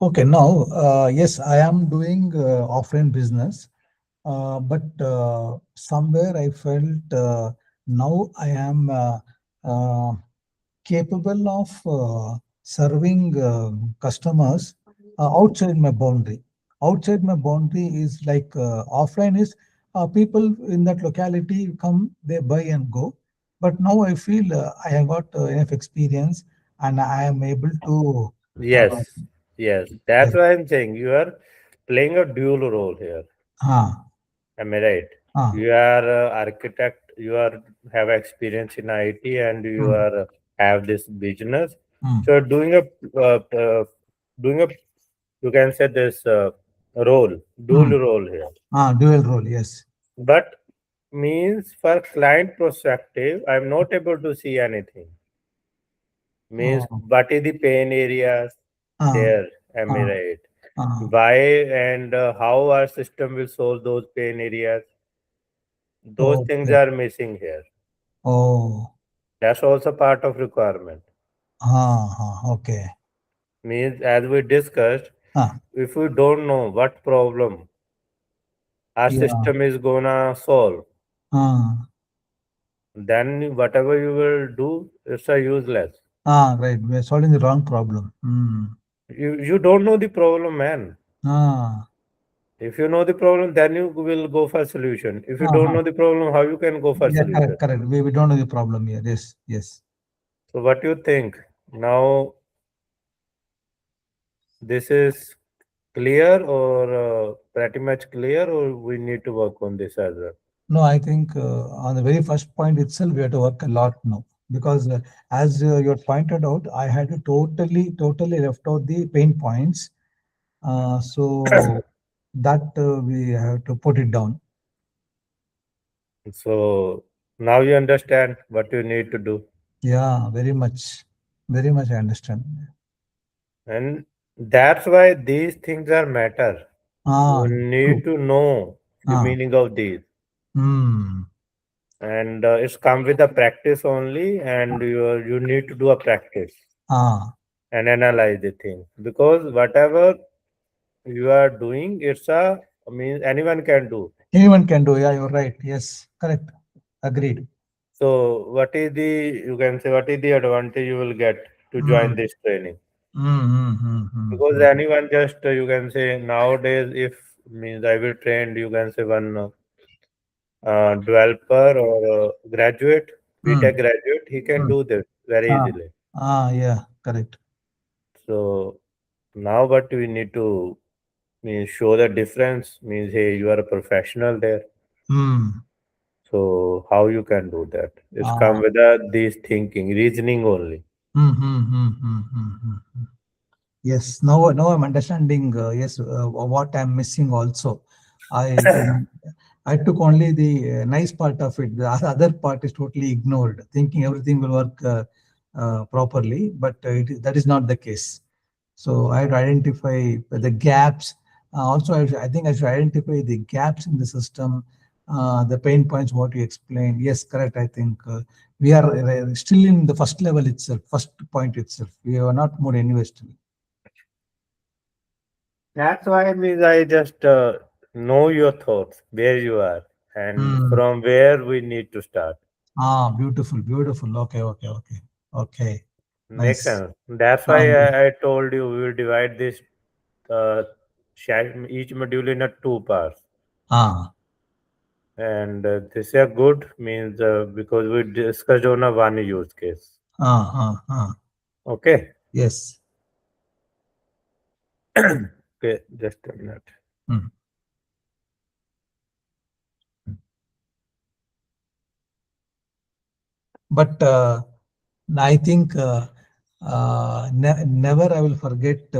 [SPEAKER 2] Okay, now, yes, I am doing offline business, but somewhere I felt now I am uh, capable of serving customers outside my boundary. Outside my boundary is like offline is people in that locality come, they buy and go. But now I feel I have got enough experience and I am able to. Uh,
[SPEAKER 1] Yes, yes. That's
[SPEAKER 2] yes.
[SPEAKER 1] why I'm saying you are playing a dual role here.
[SPEAKER 2] Ah,
[SPEAKER 1] Am I right?
[SPEAKER 2] ah,
[SPEAKER 1] You are architect. You are have experience in IT, and you
[SPEAKER 2] mm,
[SPEAKER 1] are have this business.
[SPEAKER 2] mm,
[SPEAKER 1] So doing a you can say this role,
[SPEAKER 2] mm.
[SPEAKER 1] dual role here.
[SPEAKER 2] Dual role, yes.
[SPEAKER 1] But means for client perspective, I'm not able to see anything. Means
[SPEAKER 2] Oh,
[SPEAKER 1] what is the pain areas
[SPEAKER 2] ah,
[SPEAKER 1] there? Am I
[SPEAKER 2] ah,
[SPEAKER 1] right?
[SPEAKER 2] ah.
[SPEAKER 1] Why and how our system will solve those pain areas? Those things
[SPEAKER 2] Okay.
[SPEAKER 1] are missing here.
[SPEAKER 2] Oh,
[SPEAKER 1] That's also part of requirement.
[SPEAKER 2] okay.
[SPEAKER 1] Means as we discussed,
[SPEAKER 2] Ah,
[SPEAKER 1] if we don't know what problem our
[SPEAKER 2] yeah.
[SPEAKER 1] system is gonna solve,
[SPEAKER 2] Ah,
[SPEAKER 1] then whatever you will do, it's a useless.
[SPEAKER 2] right. We're solving the wrong problem. Mm.
[SPEAKER 1] You don't know the problem, man.
[SPEAKER 2] Ah,
[SPEAKER 1] If you know the problem, then you will go for solution. If you don't
[SPEAKER 2] ah.
[SPEAKER 1] know the problem, how you can go for
[SPEAKER 2] Yeah,
[SPEAKER 1] solution?
[SPEAKER 2] correct, correct. We don't know the problem here. Yes, yes.
[SPEAKER 1] So what do you think? Now this is clear or pretty much clear, or we need to work on this as well?
[SPEAKER 2] No, I think on the very first point itself, we have to work a lot now because as you had pointed out, I had to totally left out the pain points. So that we have to put it down.
[SPEAKER 1] So now you understand what you need to do.
[SPEAKER 2] Yeah, very much. I understand.
[SPEAKER 1] And that's why these things are matter. You
[SPEAKER 2] True.
[SPEAKER 1] need to know the
[SPEAKER 2] Ah,
[SPEAKER 1] meaning of these.
[SPEAKER 2] hmm.
[SPEAKER 1] And it's come with a practice only, and you need to do a practice
[SPEAKER 2] Ah,
[SPEAKER 1] and analyze the thing. Because whatever you are doing, it's a, I mean, anyone can do.
[SPEAKER 2] anyone can do. Yeah, you're right. Yes, correct. Agreed.
[SPEAKER 1] So what is the, you can say, what is the advantage you will get to join
[SPEAKER 2] Mm,
[SPEAKER 1] this training? Because
[SPEAKER 2] mm.
[SPEAKER 1] anyone just you can say nowadays if means I will train you can say one developer or graduate
[SPEAKER 2] Mm,
[SPEAKER 1] BTech graduate he can
[SPEAKER 2] mm.
[SPEAKER 1] do this very
[SPEAKER 2] Ah,
[SPEAKER 1] easily.
[SPEAKER 2] yeah, correct.
[SPEAKER 1] So now what we need to means show the difference means hey you are a professional there.
[SPEAKER 2] Mm.
[SPEAKER 1] So how you can do that? It's come
[SPEAKER 2] Ah,
[SPEAKER 1] with these thinking reasoning only.
[SPEAKER 2] Yes, now I'm understanding. Yes, what I'm missing also. I I took only the nice part of it. The other part is totally ignored, thinking everything will work properly, but that is not the case. So I have to identify the gaps. Also, I think I should identify the gaps in the system, the pain points, what you explained. Yes, correct. I think we are still in the first level itself, first point itself. We have not moved anywhere still.
[SPEAKER 1] That's why means I just know your thoughts, where you are, and
[SPEAKER 2] Hmm.
[SPEAKER 1] from where we need to start.
[SPEAKER 2] Ah, beautiful, beautiful. Okay, okay, okay. Okay,
[SPEAKER 1] Makes
[SPEAKER 2] nice.
[SPEAKER 1] sense. That's why
[SPEAKER 2] And
[SPEAKER 1] I told you we will divide this uh, each module in a two parts.
[SPEAKER 2] ah,
[SPEAKER 1] And this is a good means because we discussed on a one use case.
[SPEAKER 2] ah.
[SPEAKER 1] Okay.
[SPEAKER 2] Yes.
[SPEAKER 1] Okay, just a minute.
[SPEAKER 2] Hmm. But I think never I will forget